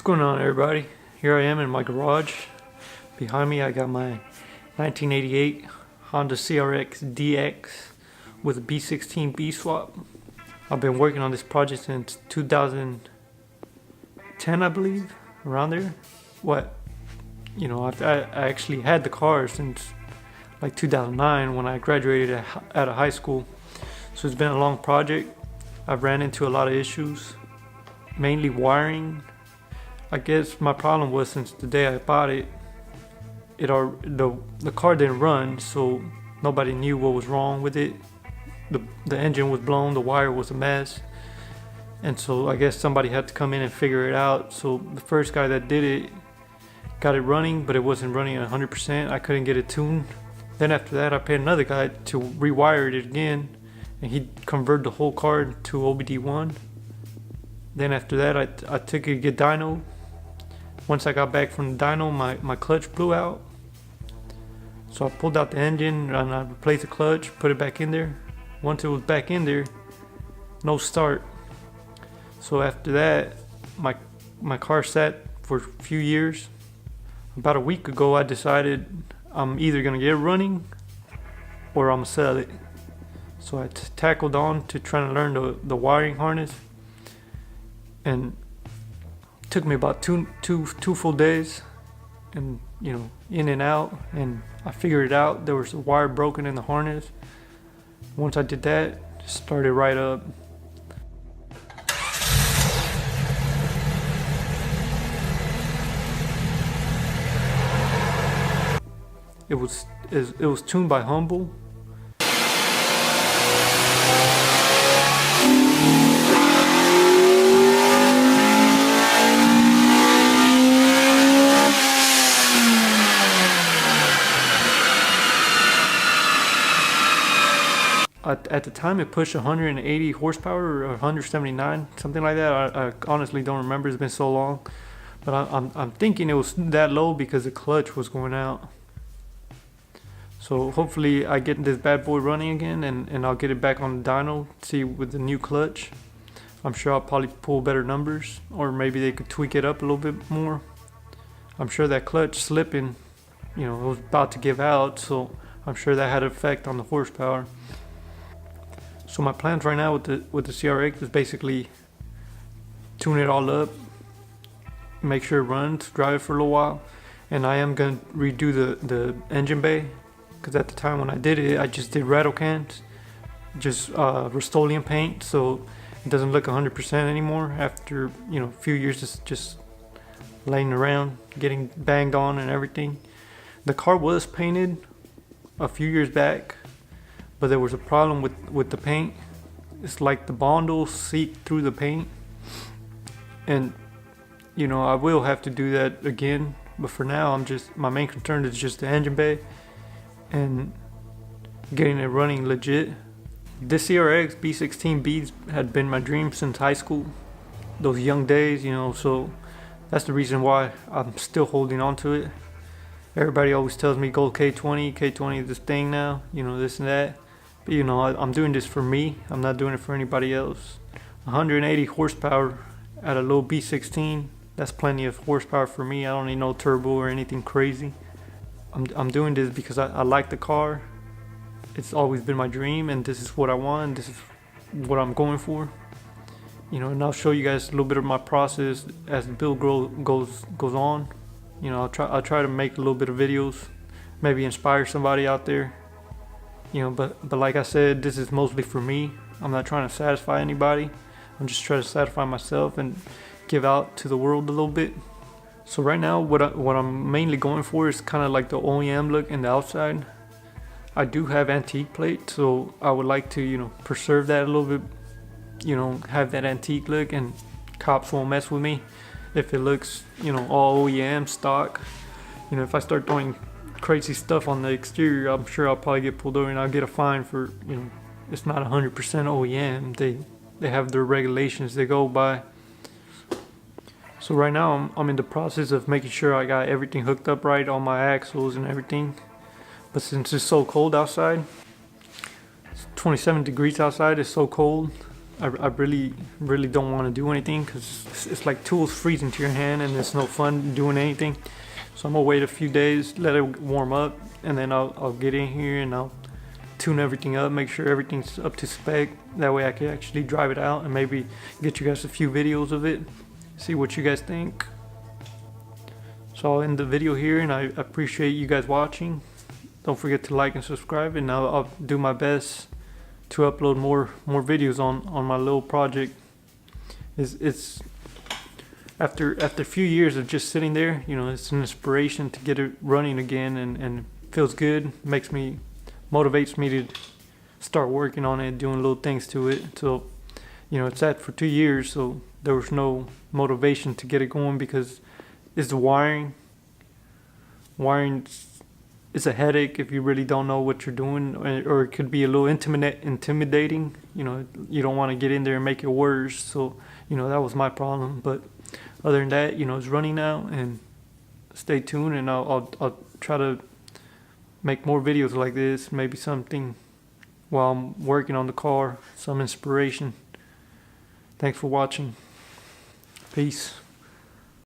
What's going on, everybody? Here I am in my garage. Behind me I got my 1988 Honda CRX DX with a b16b swap. I've been working on this project since 2010, I believe, around there. I actually had the car since like 2009 when I graduated out of high school. So it's been a long project. I've ran into a lot of issues, mainly wiring. I guess my problem was, since the day I bought it, the car didn't run, so nobody knew what was wrong with it. The engine was blown, the wire was a mess, and so I guess somebody had to come in and figure it out. So the first guy that did it got it running, but it wasn't running at 100%. I couldn't get it tuned. Then after that, I paid another guy to rewire it again, and he converted the whole car to OBD1. Then after that, I took it to get dyno. Once I got back from the dyno, my clutch blew out. So I pulled out the engine and I replaced the clutch, put it back in there. Once it was back in there, no start. So after that, my car sat for a few years. About a week ago, I decided I'm either gonna get it running or I'm gonna sell it. So I tackled on to trying to learn the wiring harness, and it took me about two full days, and in and out, and I figured it out. There was a wire broken in the harness. Once I did that, it started right up. It was tuned by Humble. At the time, it pushed 180 horsepower or 179, something like that. I honestly don't remember. It's been so long, but I'm thinking it was that low because the clutch was going out. So hopefully I get this bad boy running again, and I'll get it back on the dyno. See, with the new clutch, I'm sure I'll probably pull better numbers, or maybe they could tweak it up a little bit more. I'm sure that clutch slipping, it was about to give out, so I'm sure that had an effect on the horsepower. So my plans right now with the CRX is basically tune it all up, make sure it runs, drive it for a little while, and I am gonna redo the engine bay, because at the time when I did it, I just did rattle cans, just Rust-Oleum paint, so it doesn't look 100% anymore after a few years just laying around, getting banged on and everything. The car was painted a few years back, but there was a problem with the paint. It's like the bondle seeped through the paint, and I will have to do that again. But for now, my main concern is just the engine bay and getting it running legit. This CRX b16b had been my dream since high school, those young days, so that's the reason why I'm still holding on to it. Everybody always tells me go K20 is this thing now, this and that. But I'm doing this for me. I'm not doing it for anybody else. 180 horsepower at a low B16, that's plenty of horsepower for me. I don't need no turbo or anything crazy. I'm doing this because I like the car. It's always been my dream, and this is what I want. This is what I'm going for. And I'll show you guys a little bit of my process as the build goes on. I'll try to make a little bit of videos, maybe inspire somebody out there. But like I said, this is mostly for me. I'm not trying to satisfy anybody. I'm just trying to satisfy myself and give out to the world a little bit. So right now, what I'm mainly going for is kind of like the OEM look in the outside. I do have antique plate, so I would like to, preserve that a little bit. Have that antique look, and cops won't mess with me if it looks, all OEM stock. If I start doing crazy stuff on the exterior, I'm sure I'll probably get pulled over and I'll get a fine for, it's not 100% OEM. They have their regulations they go by. So right now I'm in the process of making sure I got everything hooked up right, all my axles and everything. But since it's so cold outside, it's 27 degrees outside, it's so cold, I really don't want to do anything because it's like tools freezing to your hand and it's no fun doing anything. So I'm gonna wait a few days, let it warm up, and then I'll get in here and I'll tune everything up, make sure everything's up to spec. That way I can actually drive it out and maybe get you guys a few videos of it, see what you guys think. So I'll end the video here, and I appreciate you guys watching. Don't forget to like and subscribe, and I'll do my best to upload more videos on my little project. It's after a few years of just sitting there, you know, it's an inspiration to get it running again, and it feels good, motivates me to start working on it, doing little things to it. So, you know, it's sat for 2 years, so there was no motivation to get it going because it's the wiring. Wiring is a headache if you really don't know what you're doing, or it could be a little intimidating. You know, you don't want to get in there and make it worse. So, you know, that was my problem. But other than that, you know, it's running now, and stay tuned, and I'll try to make more videos like this, maybe something while I'm working on the car, some inspiration. Thanks for watching. Peace.